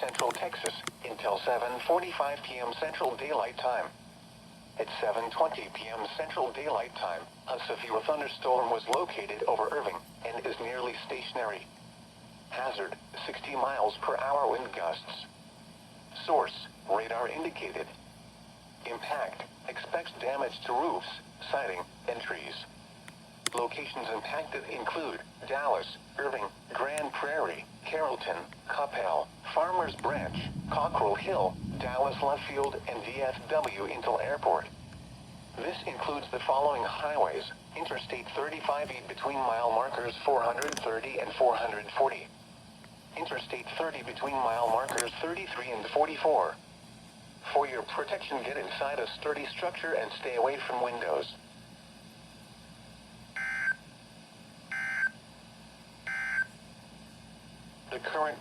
Central Texas, until 7:45 p.m. Central Daylight Time. At 7:20 p.m. Central Daylight Time, a severe thunderstorm was located over Irving and is nearly stationary. Hazard, 60 miles per hour wind gusts. Source, radar indicated. Impact, expects damage to roofs, siding, and trees. Locations impacted include Dallas, Irving, Grand Prairie, Carrollton, Coppell, Farmers Branch, Cockrell Hill, Dallas Luffield, and DFW Intl Airport. This includes the following highways: Interstate 35 between mile markers 430 and 440. Interstate 30 between mile markers 33 and 44. For your protection, get inside a sturdy structure and stay away from windows. The current